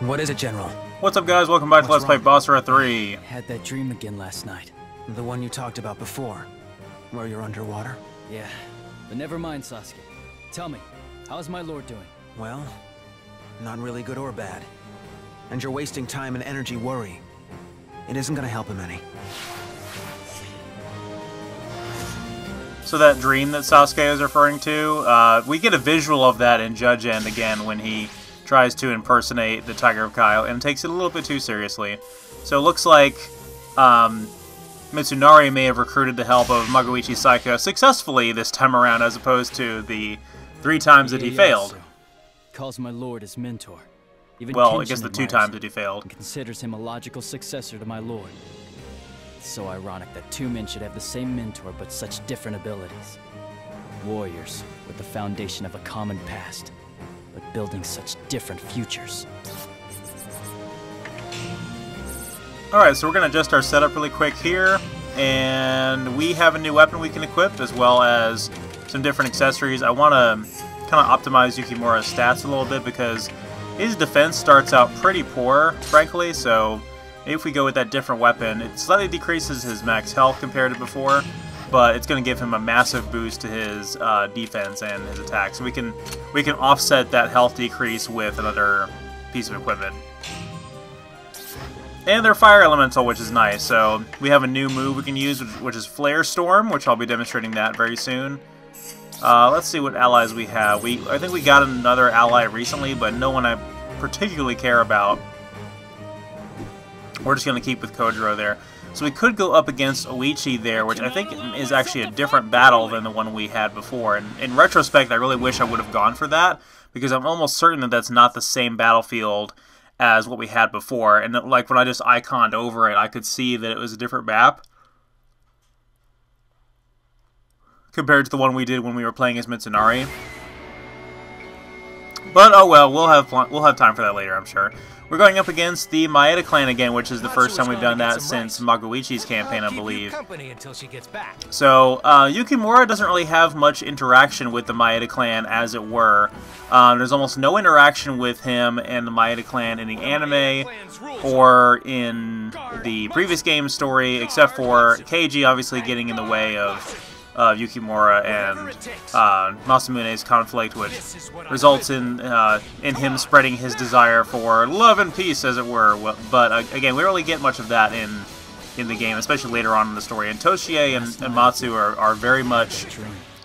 What is it, General? What's up, guys? Welcome back to Let's Play Basara 3. Had that dream again last night. The one you talked about before, where you're underwater. Yeah, but never mind, Sasuke. Tell me, how's my lord doing? Well, not really good or bad. And you're wasting time and energy worrying. It isn't gonna help him any. So that dream that Sasuke is referring to, we get a visual of that in Judge End again when he tries to impersonate the Tiger of Kyle and takes it a little bit too seriously. So it looks like Mitsunari may have recruited the help of Magoichi Saika successfully this time around, as opposed to the 3 times that he failed. Calls my lord his mentor. Even well, I guess the 2 times that he failed. And considers him a logical successor to my lord. It's so ironic that 2 men should have the same mentor but such different abilities. Warriors with the foundation of a common past, but building such different futures. Alright, so we're going to adjust our setup really quick here, and we have a new weapon we can equip, as well as some different accessories. I want to kind of optimize Yukimura's stats a little bit, because his defense starts out pretty poor, frankly, so if we go with that different weapon, it slightly decreases his max health compared to before, but it's going to give him a massive boost to his defense and his attack. So we can offset that health decrease with another piece of equipment. And they're fire elemental, which is nice. So we have a new move we can use, which is Flare Storm, which I'll be demonstrating that very soon. Let's see what allies we have. I think we got another ally recently, but no one I particularly care about. We're just going to keep with Kojiro there. So we could go up against Oichi there, which I think is actually a different battle than the one we had before. And in retrospect, I really wish I would have gone for that, because I'm almost certain that that's not the same battlefield as what we had before. And like when I just iconed over it, I could see that it was a different map compared to the one we did when we were playing as Mitsunari. But oh well, we'll have time for that later, I'm sure. We're going up against the Maeda clan again, which is the first time we've done that since Magoichi's campaign, I believe. So, Yukimura doesn't really have much interaction with the Maeda clan, as it were. There's almost no interaction with him and the Maeda clan in the anime or in the previous game story, except for Keiji obviously getting in the way of Yukimura and Masamune's conflict, which results in him spreading his desire for love and peace, as it were. But again, we don't really get much of that in the game, especially later on in the story. And Toshiee and Matsu are very much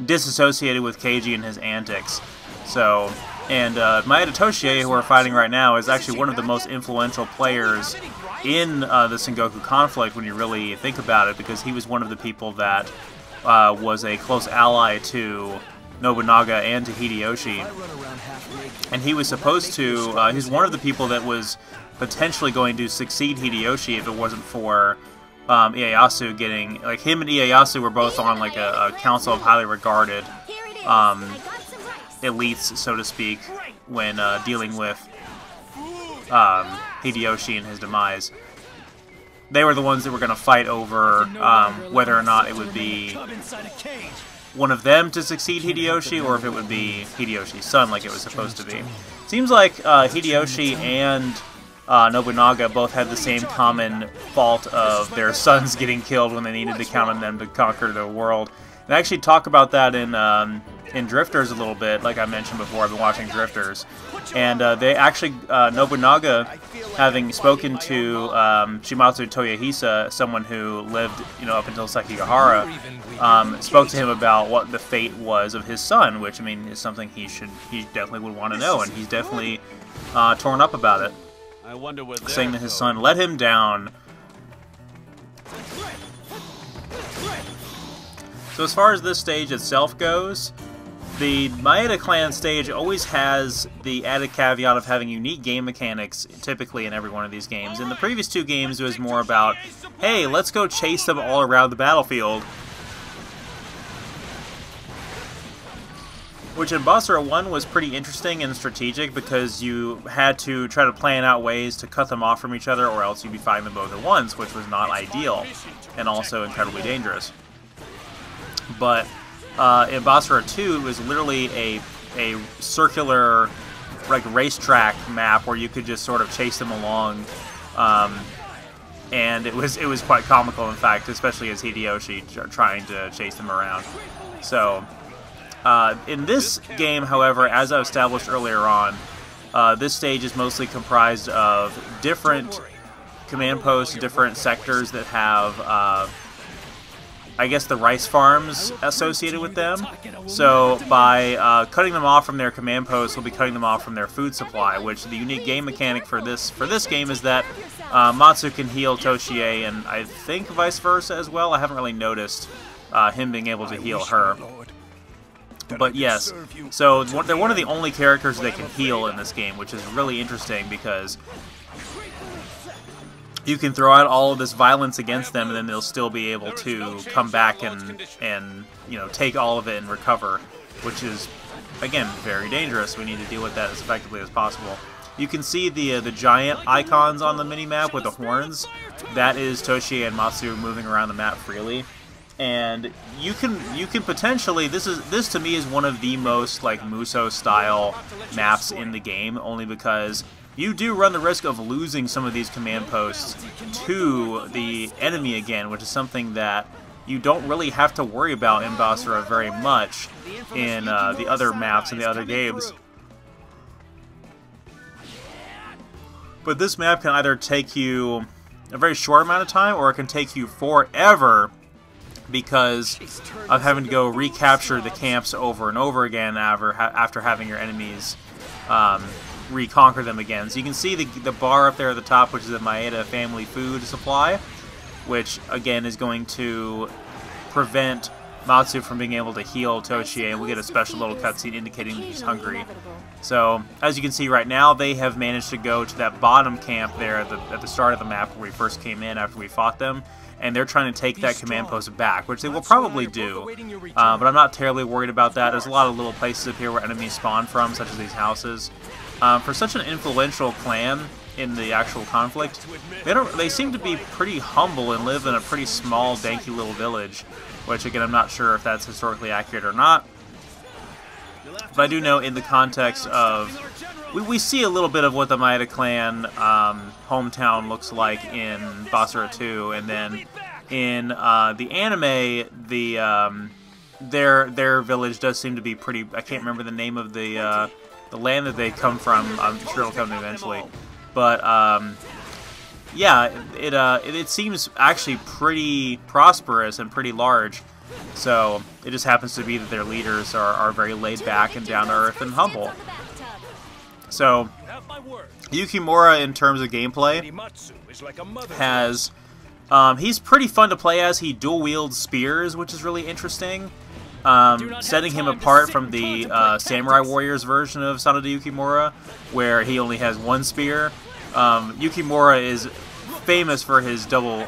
disassociated with Keiji and his antics. So, and Maeda Toshiee, who we're fighting right now, is actually one of the most influential players in the Sengoku conflict when you really think about it, because he was one of the people that was a close ally to Nobunaga and to Hideyoshi, and he was supposed to, he's one of the people that was potentially going to succeed Hideyoshi if it wasn't for Ieyasu getting, like, him and Ieyasu were both on like a council of highly regarded elites, so to speak, when dealing with Hideyoshi and his demise. They were the ones that were going to fight over whether or not it would be one of them to succeed Hideyoshi, or if it would be Hideyoshi's son, like it was supposed to be. Seems like Hideyoshi and Nobunaga both had the same common fault of their sons getting killed when they needed to count on them to conquer the world. And I actually talk about that in Drifters a little bit, like I mentioned before. I've been watching Drifters. And they actually, Nobunaga, having spoken to Shimatsu Toyohisa, someone who lived, up until Sekigahara, spoke to him about what the fate was of his son, which, I mean, is something he definitely would want to know, and he's definitely torn up about it, saying that his son let him down. So as far as this stage itself goes, the Maeda clan stage always has the added caveat of having unique game mechanics, typically in every one of these games. In the previous 2 games, it was more about, hey, let's go chase them all around the battlefield. Which in Basara 1 was pretty interesting and strategic, because you had to try to plan out ways to cut them off from each other, or else you'd be fighting them both at once, which was not ideal, and also incredibly dangerous. But in Basara 2, it was literally a circular like racetrack map where you could just sort of chase them along, and it was quite comical, in fact, especially as Hideyoshi trying to chase them around. So in this game, however, as I established earlier on, this stage is mostly comprised of different command posts, different sectors that have I guess the rice farms associated with them. So by cutting them off from their command posts, we'll be cutting them off from their food supply, which the unique game mechanic for this game is that Matsu can heal Toshiee, and I think vice versa as well. I haven't really noticed him being able to heal her. But yes, so they're one of the only characters that can heal in this game, which is really interesting because you can throw out all of this violence against them, and then they'll still be able to come back and you know, take all of it and recover, which is, again, very dangerous. We need to deal with that as effectively as possible. You can see the giant icons on the mini-map with the horns. That is Toshiee and Matsu moving around the map freely. And you can potentially, this to me is one of the most like Musou style maps in the game, only because you do run the risk of losing some of these command posts to the enemy again, which is something that you don't really have to worry about in Basara very much in the other maps and the other games. But this map can either take you a very short amount of time, or it can take you forever, because of having to go recapture the camps over and over again after having your enemies reconquer them again. So you can see the bar up there at the top, which is the Maeda family food supply, which again is going to prevent Matsu from being able to heal Toshiee, and we get a special little cutscene indicating that he's hungry. So as you can see right now, they have managed to go to that bottom camp there at the start of the map where we first came in after we fought them, and they're trying to take that command post back, which they will probably do, but I'm not terribly worried about that. There's a lot of little places up here where enemies spawn from, such as these houses. For such an influential clan in the actual conflict, they seem to be pretty humble and live in a pretty small, danky little village, which again, I'm not sure if that's historically accurate or not. But I do know in the context of, we see a little bit of what the Maeda clan hometown looks like in Basara 2, and then in the anime, their village does seem to be pretty. I can't remember the name of the land that they come from. I'm sure it'll come to eventually, but yeah, it seems actually pretty prosperous and pretty large. So it just happens to be that their leaders are very laid back and down to earth and humble. So Yukimura, in terms of gameplay, has he's pretty fun to play as. He dual wields spears, which is really interesting. Setting him apart from the Samurai Warriors version of Sanada Yukimura, where he only has one spear. Yukimura is famous for his double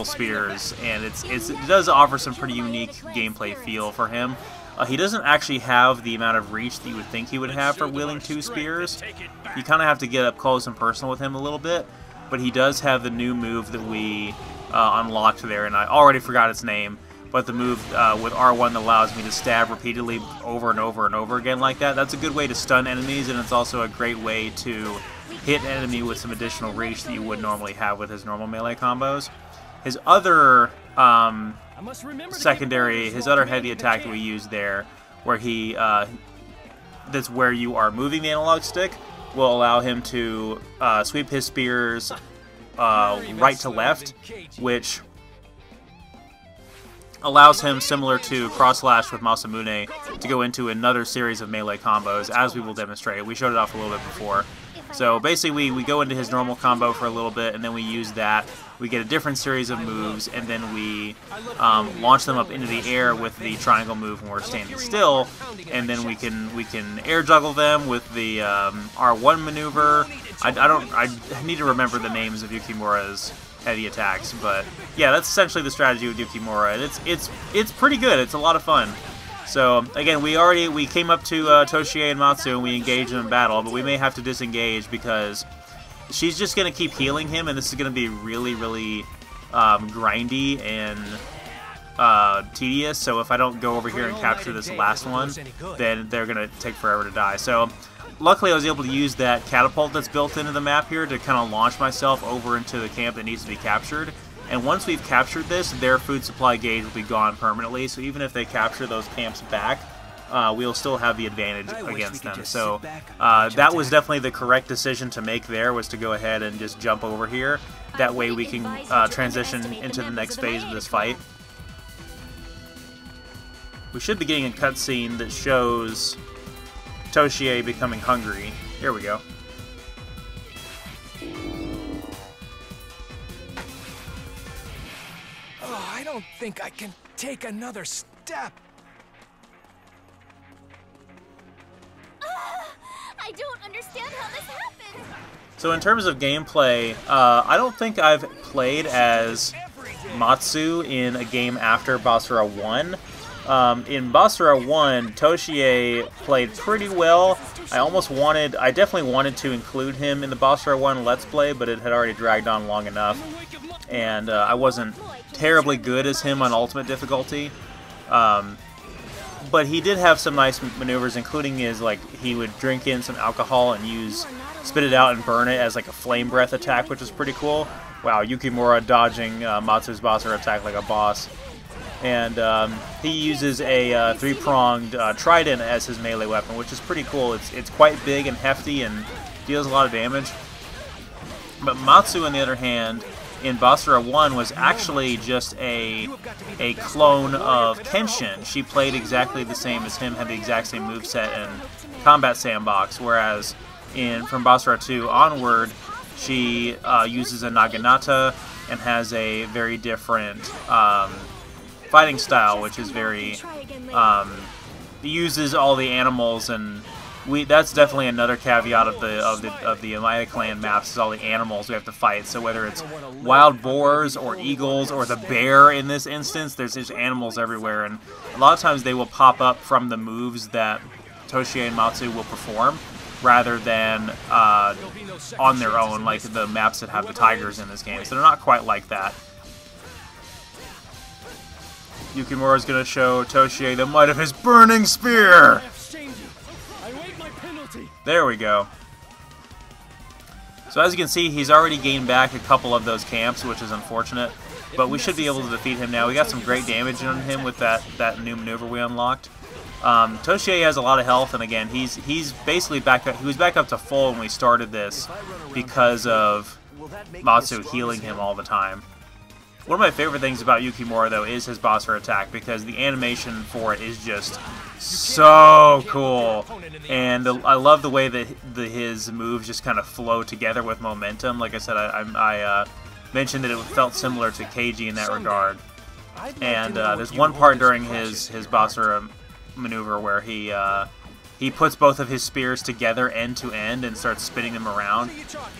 spears, and it does offer some pretty unique gameplay feel for him. He doesn't actually have the amount of reach that you would think he would have for wielding two spears. You kind of have to get up close and personal with him a little bit, but he does have the new move that we unlocked there, and I already forgot its name, but the move with R1 that allows me to stab repeatedly over and over and over again like that. That's a good way to stun enemies, and it's also a great way to hit an enemy with some additional reach that you would normally have with his normal melee combos. His other his other heavy attack that we used there, where he that's where you are moving the analog stick, will allow him to sweep his spears right to left, which allows him, similar to Cross Slash with Masamune, to go into another series of melee combos, as we will demonstrate. We showed it off a little bit before. So basically, we go into his normal combo for a little bit, and then we use that. We get a different series of moves, and then we launch them up into the air with the triangle move when we're standing still, and then we can air juggle them with the R1 maneuver. I need to remember the names of Yukimura's heavy attacks, but yeah, that's essentially the strategy with Yukimura, and it's pretty good. It's a lot of fun. So again, we came up to Toshiee and Matsu and we engaged them in battle, but we may have to disengage because she's just going to keep healing him, and this is going to be really, really grindy and tedious. So if I don't go over here and capture this last one, then they're going to take forever to die. So luckily I was able to use that catapult that's built into the map here to kind of launch myself over into the camp that needs to be captured. And once we've captured this, their food supply gauge will be gone permanently, so even if they capture those camps back, we'll still have the advantage against them. So that was definitely the correct decision to make there, was to go ahead and just jump over here. That way we can transition into the next phase of this fight. We should be getting a cutscene that shows Toshiee becoming hungry. Here we go. Oh, I don't think I can take another step. I don't understand how this happened. So in terms of gameplay, I don't think I've played as Matsu in a game after Basara 1. In Basara 1, Toshiee played pretty well. I definitely wanted to include him in the Basara 1 Let's Play, but it had already dragged on long enough. And I wasn't terribly good as him on Ultimate difficulty. But he did have some nice maneuvers, including his, like, he would drink in some alcohol and spit it out and burn it as like a flame breath attack, which is pretty cool. Wow, Yukimura dodging Matsu's Basara attack like a boss. And he uses a three-pronged trident as his melee weapon, which is pretty cool. It's quite big and hefty and deals a lot of damage. But Matsu, on the other hand, in Basara 1 was actually just a clone of Kenshin. She played exactly the same as him, had the exact same moveset and combat sandbox, whereas from Basara 2 onward, she uses a Naginata and has a very different fighting style, which is very uses all the animals, and that's definitely another caveat of the Maeda clan maps, is all the animals we have to fight. So whether it's wild boars or eagles or the bear in this instance, there's just animals everywhere, and a lot of times they will pop up from the moves that Toshiee and Matsu will perform, rather than on their own, like the maps that have the tigers in this game. So they're not quite like that. Yukimura is going to show Toshiee the might of his burning spear! There we go. So as you can see, he's already gained back a couple of those camps, which is unfortunate. But we should be able to defeat him now. We got some great damage on him with that new maneuver we unlocked. Toshiee has a lot of health, and again, he's basically back up. He was back up to full when we started this because of Matsu healing him all the time. One of my favorite things about Yukimura, though, is his Basara attack, because the animation for it is just so cool. And I love the way that his moves just kind of flow together with momentum. Like I said, I mentioned that it felt similar to Keiji in that regard. And there's one part during his Basara maneuver where he puts both of his spears together end to end and starts spinning them around.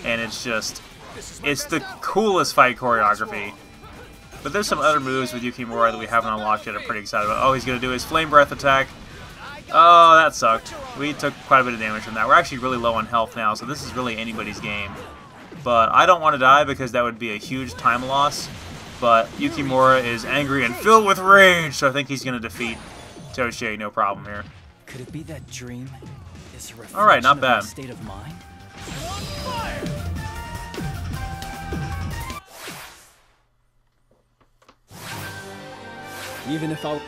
And it's the coolest fight choreography. But there's some other moves with Yukimura that we haven't unlocked yet I'm pretty excited about. Oh, he's going to do his flame breath attack. Oh, that sucked. We took quite a bit of damage from that. We're actually really low on health now, so this is really anybody's game. But I don't want to die because that would be a huge time loss. But Yukimura is angry and filled with rage, so I think he's going to defeat Toshiee, no problem here. Could it be that dream is a reflection Alright, not of bad. my state of mind? Even if I...